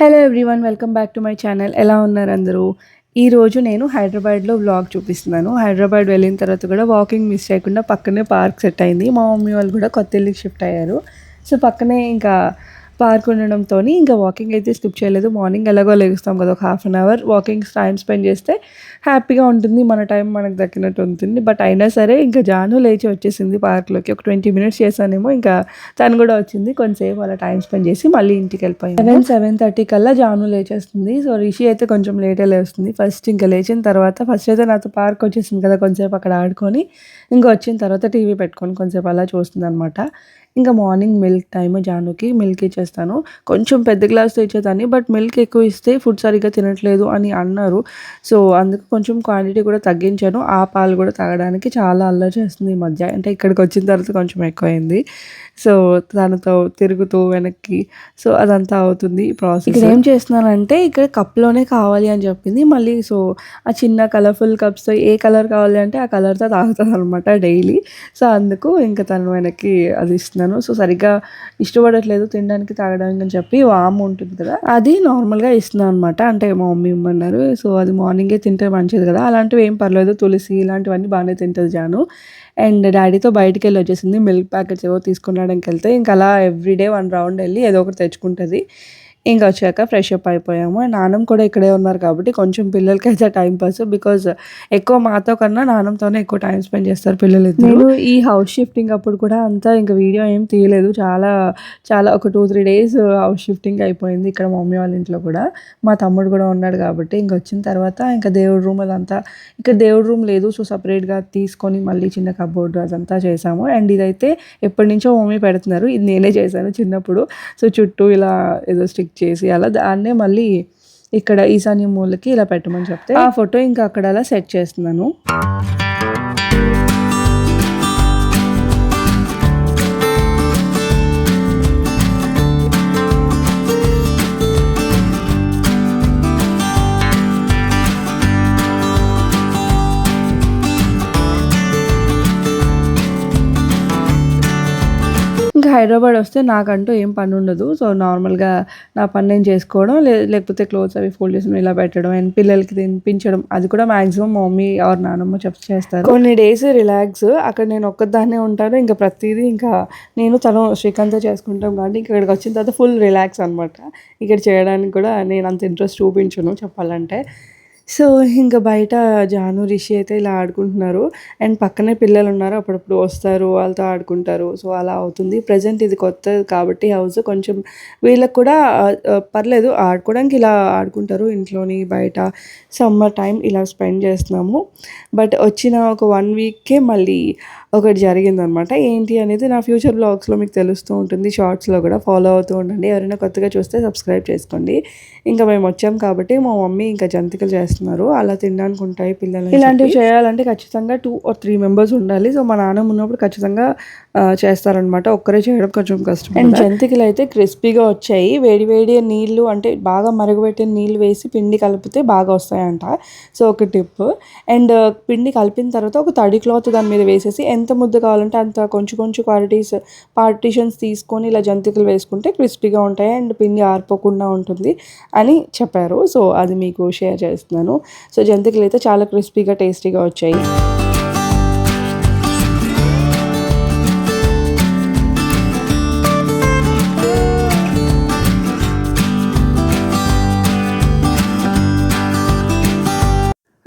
Hello everyone, welcome back to my channel. ఎలా ఉన్నారు అందరూ? ఈరోజు నేను హైదరాబాద్లో వ్లాగ్ చూపిస్తున్నాను. హైదరాబాద్ వెళ్ళిన తర్వాత కూడా వాకింగ్ మిస్ చేయకుండా పక్కనే పార్క్ సెట్ అయింది. మా మమ్మీ వాళ్ళు కూడా కొత్త ఇల్లుకి షిఫ్ట్ అయ్యారు. సో పక్కనే ఇంకా పార్క్ ఉండడంతో ఇంకా వాకింగ్ అయితే స్కిప్ చేయలేదు. మార్నింగ్ ఎలాగో లెగుస్తాం కదా, ఒక half an hour walking time spend చేస్తే హ్యాపీగా ఉంటుంది, మన టైం మనకు దక్కినట్టు ఉంటుంది. బట్ అయినా సరే ఇంకా జాను లేచి వచ్చేసింది పార్క్లోకి. ఒక 20 మినిట్స్ చేశానేమో, ఇంకా తను కూడా వచ్చింది. కొంచెంసేపు అలా టైం స్పెండ్ చేసి మళ్ళీ ఇంటికి వెళ్ళిపోయింది. 7:30 కల్లా జాను లేచేస్తుంది. సో రిషి అయితే కొంచెం లేటే లేస్తుంది. ఫస్ట్ ఇంకా లేచిన తర్వాత ఫస్ట్ అయితే నాతో పార్క్ వచ్చేసింది కదా, కొంచెంసేపు అక్కడ ఆడుకొని ఇంకా వచ్చిన తర్వాత టీవీ పెట్టుకొని కొంచెంసేపు అలా చూస్తుంది అనమాట. ఇంకా మార్నింగ్ మిల్క్ టైమ్, జానుకి మిల్క్ ఇచ్చేస్తాను. కొంచెం పెద్ద గ్లాస్తో ఇచ్చేదాన్ని, బట్ మిల్క్ ఎక్కువ ఇస్తే ఫుడ్ సరిగ్గా తినట్లేదు అని అన్నారు. సో అందుకు కొంచెం క్వాంటిటీ కూడా తగ్గించాను. ఆ పాలు కూడా తాగడానికి చాలా అల్లరి చేస్తుంది ఈ మధ్య. అంటే ఇక్కడికి వచ్చిన తర్వాత కొంచెం ఎక్కువైంది. సో తనతో తిరుగుతూ వెనక్కి, సో అదంతా అవుతుంది ప్రాసెస్. ఇక్కడ ఏం చేస్తున్నానంటే, ఇక్కడ కప్లోనే కావాలి అని చెప్పింది. మళ్ళీ సో ఆ చిన్న కలర్ఫుల్ కప్స్తో ఏ కలర్ కావాలి అంటే ఆ కలర్తో తాగుతుంది అనమాట డైలీ. సో అందుకు ఇంకా తను వెనక్కి అది ఇస్తున్నాను. సో సరిగ్గా ఇష్టపడట్లేదు తినడానికి తాగడానికి అని చెప్పి వాము ఉంటుంది కదా, అది నార్మల్గా ఇస్తున్నాను అనమాట. అంటే మా మమ్మీ ఇమ్మన్నారు. సో అది మార్నింగే తింటే మంచిది కదా, అలాంటివి ఏం పర్లేదు. తులసి ఇలాంటివన్నీ బాగానే తింటుంది జాను. అండ్ డాడీతో బయటికి వెళ్ళి వచ్చేసింది. మిల్క్ ప్యాకెట్స్ ఏవో తీసుకురావడానికి వెళ్తే ఇంకా అలా ఎవ్రీడే 1 రౌండ్ వెళ్ళి ఏదో ఒకటి తెచ్చుకుంటుంది. ఇంకా వచ్చాక ఫ్రెష్ అప్ అయిపోయాము. నాన్నమ్మ కూడా ఇక్కడే ఉన్నారు కాబట్టి కొంచెం పిల్లలకైతే టైం పాస్. బికాజ్ ఎక్కువ మాతో కన్నా నాన్నమ్మతోనే ఎక్కువ టైం స్పెండ్ చేస్తారు పిల్లలు. నేను ఈ హౌస్ షిఫ్టింగ్ అప్పుడు కూడా అంతా ఇంకా వీడియో ఏం తీయలేదు. చాలా చాలా ఒక 2-3 డేస్ హౌస్ షిఫ్టింగ్ అయిపోయింది ఇక్కడ మా మమ్మీ వాళ్ళ ఇంట్లో కూడా. మా తమ్ముడు కూడా ఉన్నాడు కాబట్టి ఇంక వచ్చిన తర్వాత ఇంకా దేవుడి రూమ్ అదంతా, ఇక్కడ దేవుడి రూమ్ లేదు. సో సపరేట్గా తీసుకొని మళ్ళీ చిన్న కబోర్డ్ అదంతా చేసాము. అండ్ ఇదైతే ఎప్పటి నుంచో మమ్మీ పెడుతున్నారు, ఇది నేనే చేశాను చిన్నప్పుడు. సో చుట్టూ ఇలా ఏదో స్టిక్ చేసి అలా దాన్నే మళ్ళీ ఇక్కడ ఈశాన్య మూలకి ఇలా పెట్టమని చెప్తే ఆ ఫోటో ఇంకా అక్కడ అలా సెట్ చేస్తున్నాను. ఇంకా హైదరాబాద్ వస్తే నాకంటూ ఏం పని ఉండదు. సో నార్మల్గా నా పని నేను చేసుకోవడం, లేకపోతే క్లోత్స్ అవి ఫోల్డ్ చేసి ఇలా పెట్టడం అండ్ పిల్లలకి తినిపించడం, అది కూడా మ్యాక్సిమం మా మమ్మీ ఆర్ నానమ్మ చేస్తారు. కొన్ని డేస్ రిలాక్స్, అక్కడ నేను ఒక్కదాన్నే ఉంటాను. ఇంకా ప్రతిదీ ఇంకా నేను తను శ్రీకాంత్ చేసుకుంటాం కాబట్టి ఇక్కడికి వచ్చిన తర్వాత ఫుల్ రిలాక్స్ అనమాట. ఇక్కడ చేయడానికి కూడా నేను అంత ఇంట్రెస్ట్ చూపించను చెప్పాలంటే. సో ఇంకా బయట జాను రిషి అయితే ఇలా ఆడుకుంటున్నారు. అండ్ పక్కనే పిల్లలు ఉన్నారు, అప్పుడప్పుడు వస్తారు, వాళ్ళతో ఆడుకుంటారు. సో అలా అవుతుంది. ప్రజెంట్ ఇది కొత్త కాబట్టి హౌస్ కొంచెం వీళ్ళకి కూడా పర్లేదు ఆడుకోవడానికి, ఇలా ఆడుకుంటారు ఇంట్లోని బయట. సమ్మర్ టైం ఇలా స్పెండ్ చేస్తున్నాము. బట్ వచ్చిన ఒక 1 వీక్కే మళ్ళీ ఒకటి జరిగిందనమాట. ఏంటి అనేది నా ఫ్యూచర్ బ్లాగ్స్లో మీకు తెలుస్తూ ఉంటుంది, షార్ట్స్లో కూడా ఫాలో అవుతూ ఉండండి. ఎవరైనా కొత్తగా చూస్తే సబ్స్క్రైబ్ చేసుకోండి. ఇంకా మేము వచ్చాం కాబట్టి మా మమ్మీ ఇంకా జంతికలు చేస్తున్నారు. అలా తినడానికి ఉంటాయి పిల్లలు. ఇలాంటివి చేయాలంటే ఖచ్చితంగా 2 or 3 మెంబర్స్ ఉండాలి. సో మా నాన్న ఉన్నప్పుడు ఖచ్చితంగా చేస్తారనమాట. ఒక్కరే చేయడం కొంచెం కష్టం. అండ్ జంతికలు అయితే క్రిస్పీగా వచ్చాయి. వేడి వేడి నీళ్ళు, అంటే బాగా మరుగుపెట్టిన నీళ్ళు వేసి పిండి కలిపితే బాగా వస్తాయంట. సో ఒక టిప్. అండ్ పిండి కలిపిన తర్వాత ఒక తడి క్లాత్ దాని మీద వేసేసి ఎంత ముద్ద కావాలంటే అంత కొంచెం కొంచెం పార్టీషన్స్ తీసుకొని ఇలా జంతికలు వేసుకుంటే క్రిస్పీగా ఉంటాయి అండ్ పిండి ఆరిపోకుండా ఉంటుంది అని చెప్పారు. సో అది మీకు షేర్ చేస్తున్నాను. సో జంతికలు అయితే చాలా క్రిస్పీగా టేస్టీగా వచ్చాయి.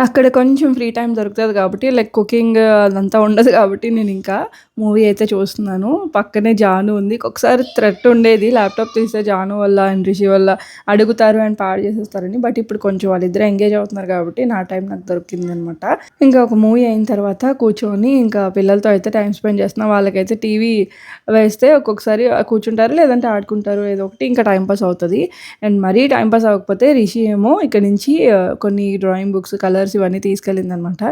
అక్కడ కొంచెం ఫ్రీ టైం దొరుకుతుంది కాబట్టి, లైక్ కుకింగ్ అదంతా ఉండదు కాబట్టి నేను ఇంకా మూవీ అయితే చూస్తున్నాను. పక్కనే జాను ఉంది. ఒకసారి థ్రెట్ ఉండేది, ల్యాప్టాప్ తీస్తే జాను వల్ల అండ్ రిషి వల్ల అడుగుతారు అండ్ పాడు చేసేస్తారని. బట్ ఇప్పుడు కొంచెం వాళ్ళిద్దరు ఎంగేజ్ అవుతున్నారు కాబట్టి నా టైం నాకు దొరికింది అనమాట. ఇంకా ఒక మూవీ అయిన తర్వాత కూర్చొని ఇంకా పిల్లలతో అయితే టైం స్పెండ్ చేస్తున్నాను. వాళ్ళకైతే టీవీ వేస్తే ఒక్కొక్కసారి కూర్చుంటారు, లేదంటే ఆడుకుంటారు ఏదో ఒకటి, ఇంకా టైంపాస్ అవుతుంది. అండ్ మరీ టైంపాస్ అవ్వకపోతే రిషి ఏమో ఇక్కడ నుంచి కొన్ని డ్రాయింగ్ బుక్స్, కలర్స్ ఇవన్నీ తీసుకెళ్ళిందనమాట.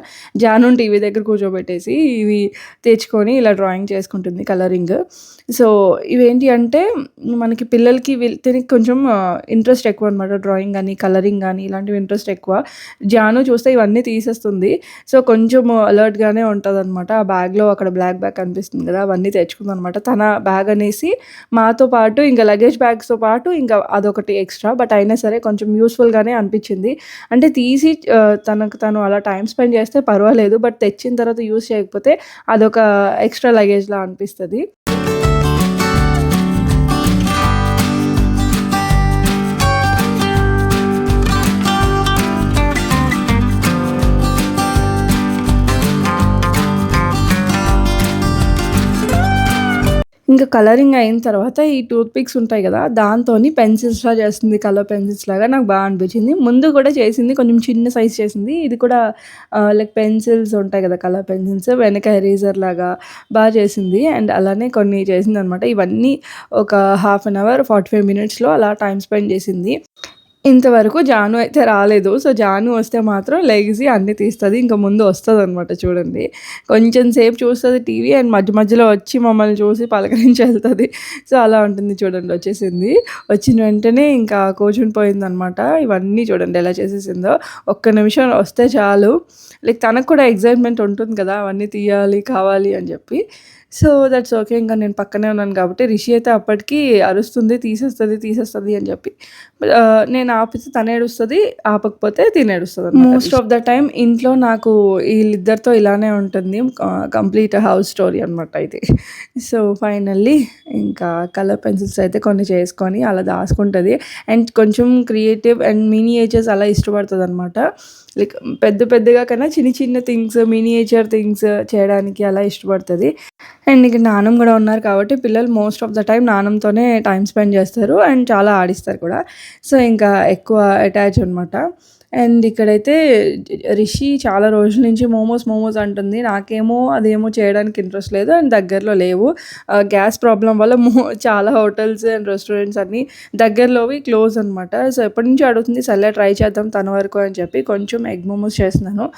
జానుని టీవీ దగ్గర కూర్చోబెట్టేసి ఇవి తెచ్చుకొని ఇలా డ్రాయింగ్ చేసుకుంటుంది కలరింగ్. సో ఇవేంటి అంటే మనకి పిల్లలకి తినికి కొంచెం ఇంట్రెస్ట్ ఎక్కువ అనమాట. డ్రాయింగ్ కానీ కలరింగ్ కానీ ఇలాంటివి ఇంట్రెస్ట్ ఎక్కువ. జాను చూస్తే ఇవన్నీ తీసేస్తుంది. సో కొంచెం అలర్ట్గానే ఉంటుంది అనమాట. ఆ బ్యాగ్లో అక్కడ బ్లాక్ బ్యాగ్ కనిపిస్తుంది కదా, అవన్నీ తెచ్చుకుందనమాట. తన బ్యాగ్ అనేసి మాతో పాటు ఇంకా లగేజ్ బ్యాగ్స్తో పాటు ఇంకా అదొకటి ఎక్స్ట్రా. బట్ అయినా సరే కొంచెం యూస్ఫుల్గానే అనిపించింది. అంటే తీసి తనకు తను అలా టైం స్పెండ్ చేస్తే పర్వాలేదు, బట్ తెచ్చిన తర్వాత యూస్ చేయకపోతే అదొక ఎక్స్ట్రా లగేజ్లా అనిపిస్తుంది. ఇంకా కలరింగ్ అయిన తర్వాత ఈ టూత్ పిక్స్ ఉంటాయి కదా, దాంతోని పెన్సిల్స్‌లా చేస్తుంది. కలర్ పెన్సిల్స్ లాగా నాకు బాగా అనిపించింది. ముందు కూడా చేసింది, కొంచెం చిన్న సైజ్ చేసింది. ఇది కూడా లైక్ పెన్సిల్స్ ఉంటాయి కదా, కలర్ పెన్సిల్స్ వెనక ఎరేజర్ లాగా బాగా చేసింది. అండ్ అలానే కొన్ని చేసిందనమాట. ఇవన్నీ ఒక హాఫ్ అన్ అవర్ 45 మినిట్స్‌లో అలా టైం స్పెండ్ చేసింది. ఇంతవరకు జాను అయితే రాలేదు. సో జాను వస్తే మాత్రం లెగిసి అన్నీ తీస్తుంది. ఇంక ముందు వస్తుందనమాట చూడండి. కొంచెం సేపు చూస్తుంది టీవీ అండ్ మధ్య మధ్యలో వచ్చి మమ్మల్ని చూసి పలకరించి వెళ్తుంది. సో అలా ఉంటుంది చూడండి. వచ్చేసింది. వచ్చిన వెంటనే ఇంకా కూర్చుని పోయిందనమాట. ఇవన్నీ చూడండి ఎలా చేసేసిందో. ఒక్క నిమిషం వస్తే చాలు, లైక్ తనకు కూడా ఎగ్జైట్మెంట్ ఉంటుంది కదా, అవన్నీ తీయాలి కావాలి అని చెప్పి. So that's okay. ఇంకా నేను పక్కనే ఉన్నాను కాబట్టి రిషి అయితే అప్పటికి అరుస్తుంది, తీసేస్తుంది అని చెప్పి. నేను ఆపితే తను ఏడుస్తుంది, ఆపకపోతే తిని ఏడుస్తుంది. మోస్ట్ ఆఫ్ ద టైం ఇంట్లో నాకు వీళ్ళిద్దరితో ఇలానే ఉంటుంది. కంప్లీట్ హౌస్ స్టోరీ అనమాట ఇది. సో ఫైనల్లీ ఇంకా కలర్ పెన్సిల్స్ అయితే కొన్ని చేసుకొని అలా దాచుకుంటుంది. అండ్ కొంచెం క్రియేటివ్ అండ్ మినియేచర్స్ అలా ఇష్టపడుతుంది అనమాట. లైక్ పెద్దగా కన్నా చిన్న థింగ్స్, మినియేచర్ థింగ్స్ చేయడానికి అలా ఇష్టపడుతుంది. అండ్ ఇక నాన్నమ్మ కూడా ఉన్నారు కాబట్టి పిల్లలు మోస్ట్ ఆఫ్ ద టైం నాన్నమ్మతోనే టైం స్పెండ్ చేస్తారు అండ్ చాలా ఆడిస్తారు కూడా. సో ఇంకా ఎక్కువ అటాచ్ అనమాట. అండ్ ఇక్కడైతే రిషి చాలా రోజుల నుంచి మోమోస్ అంటుంది. నాకేమో అదేమో చేయడానికి ఇంట్రెస్ట్ లేదు అండ్ దగ్గరలో లేవు. గ్యాస్ ప్రాబ్లం వల్ల చాలా హోటల్స్ అండ్ రెస్టారెంట్స్ అన్నీ దగ్గరలోవి క్లోజ్ అనమాట. సో ఎప్పటి నుంచి అడుగుతుంది, సర్లే ట్రై చేద్దాం తన వరకు అని చెప్పి కొంచెం ఎగ్ మోమోస్ చేస్తున్నాను.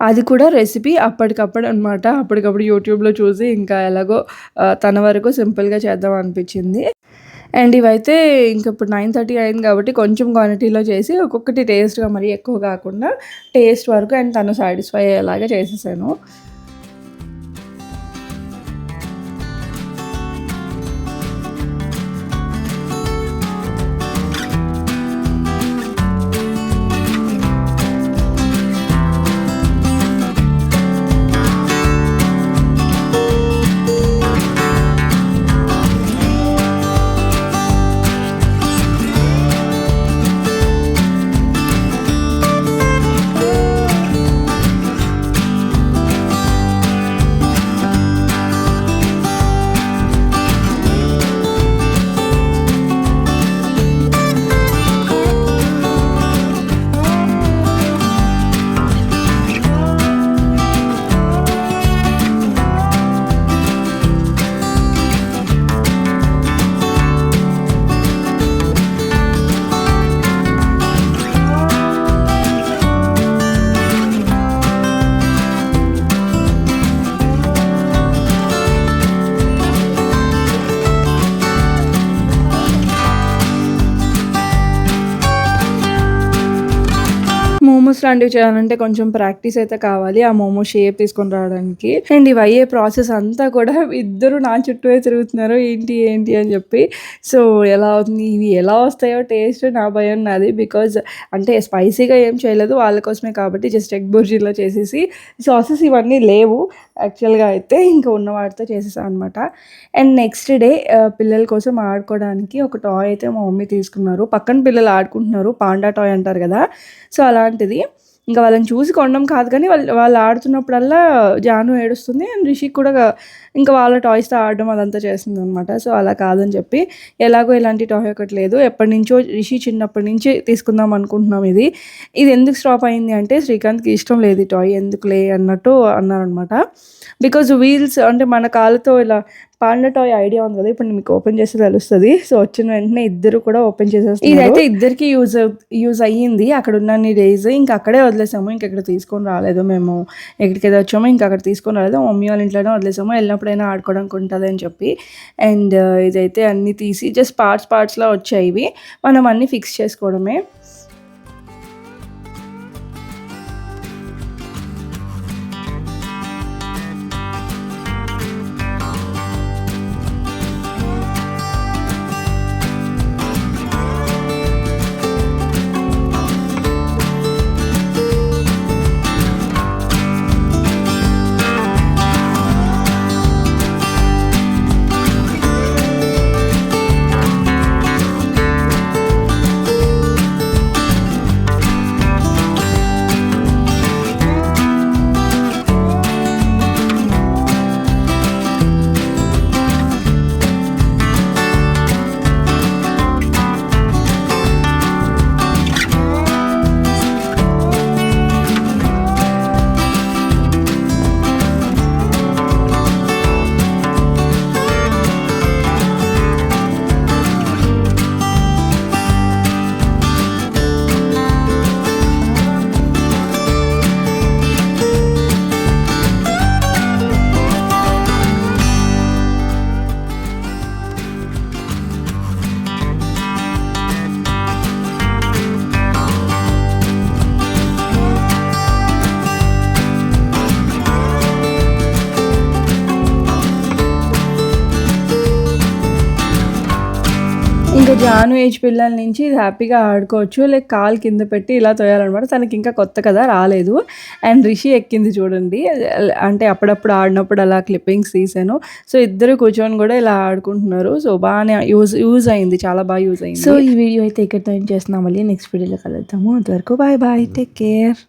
అది కూడా రెసిపీ అప్పటికప్పుడు అనమాట. అప్పటికప్పుడు యూట్యూబ్లో చూసి ఇంకా ఎలాగో తన వరకు సింపుల్గా చేద్దాం అనిపించింది. అండ్ ఇవైతే ఇంక ఇప్పుడు 9:30 అయింది కాబట్టి కొంచెం క్వాంటిటీలో చేసి ఒక్కొక్కటి టేస్ట్గా మరీ ఎక్కువ కాకుండా టేస్ట్ వరకు అండ్ తను సాటిస్ఫై అయ్యేలాగా చేసేసాను. మోమోస్ లాంటివి చేయాలంటే కొంచెం ప్రాక్టీస్ అయితే కావాలి, ఆ మోమో షేప్ తీసుకొని రావడానికి. అండ్ ఇవి అయ్యే ప్రాసెస్ అంతా కూడా ఇద్దరు నా చుట్టూ తిరుగుతున్నారు, ఏంటి అని చెప్పి. సో ఎలా అవుతుంది, ఇవి ఎలా వస్తాయో టేస్ట్ నా భయం నాది. బికాజ్ అంటే స్పైసీగా ఏం చేయలేదు వాళ్ళ కోసమే కాబట్టి జస్ట్ ఎగ్ బుర్జీలో చేసేసి, సాసెస్ ఇవన్నీ లేవు యాక్చువల్గా అయితే, ఇంకా ఉన్న వాటితో చేసేసాను అనమాట. అండ్ నెక్స్ట్ డే పిల్లల కోసం ఆడుకోవడానికి ఒక టాయ్ అయితే మా మమ్మీ తీసుకున్నారు. పక్కన పిల్లలు ఆడుకుంటున్నారు, పాండా టాయ్ అంటారు కదా, సో అలాంటిది. ఇంకా వాళ్ళని చూసి కొనడం కాదు కానీ వాళ్ళు ఆడుతున్నప్పుడల్లా జాను ఏడుస్తుంది అండ్ రిషిక్ కూడా ఇంకా వాళ్ళ టాయ్స్తో ఆడడం అదంతా చేస్తుంది అనమాట. సో అలా కాదని చెప్పి ఎలాగో ఇలాంటి టాయ్ ఒకటి లేదు, ఎప్పటి నుంచో రిషి చిన్నప్పటి నుంచి తీసుకుందాం అనుకుంటున్నాం. ఇది ఎందుకు స్టాప్ అయింది అంటే శ్రీకాంత్కి ఇష్టం లేదు ఈ టాయ్, ఎందుకులే అన్నట్టు అన్నారనమాట. బికాజ్ వీల్స్ అంటే మన కాళ్ళతో ఇలా పాండా టాయ్ ఐడియా ఉంది కదా, ఇప్పుడు మీకు ఓపెన్ చేస్తే తెలుస్తుంది. సో వచ్చిన వెంటనే ఇద్దరు కూడా ఓపెన్ చేసేస్తారు. ఇదైతే ఇద్దరికి యూజ్ అయ్యింది అక్కడ ఉన్న డేస్. ఇంకా అక్కడే వదిలేసాము, ఇంకా ఇక్కడ తీసుకొని రాలేదు. మేము ఎక్కడికైతే వచ్చామో ఇంకా అక్కడ తీసుకొని రాలేదు, మమ్మీ వాళ్ళ ఇంట్లోనే వదిలేసాము. వెళ్ళినప్పుడైనా ఆడుకోవడానికి ఉంటుంది అని చెప్పి. అండ్ ఇదైతే అన్నీ తీసి జస్ట్ పార్ట్స్లో వచ్చాయి. ఇవి మనం అన్నీ ఫిక్స్ చేసుకోవడమే. ఇంకా జాను ఏజ్ పిల్లల నుంచి ఇది హ్యాపీగా ఆడుకోవచ్చు. లైక్ కాలు కింద పెట్టి ఇలా తోయాలన్నమాట. తనకి ఇంకా కొత్త కదా, రాలేదు. అండ్ రిషి ఎక్కింది చూడండి, అంటే అప్పుడప్పుడు ఆడినప్పుడు అలా క్లిప్పింగ్స్ తీసాను. సో ఇద్దరు కూర్చొని కూడా ఇలా ఆడుకుంటున్నారు. సో బాగానే యూజ్ అయింది, చాలా బాగా యూజ్ అయింది. సో ఈ వీడియో అయితే ఇక్కడితో ఏం చేస్తున్నాం, మళ్ళీ నెక్స్ట్ వీడియోలో కలుద్దాము. అంతవరకు బాయ్ బాయ్, టేక్ కేర్.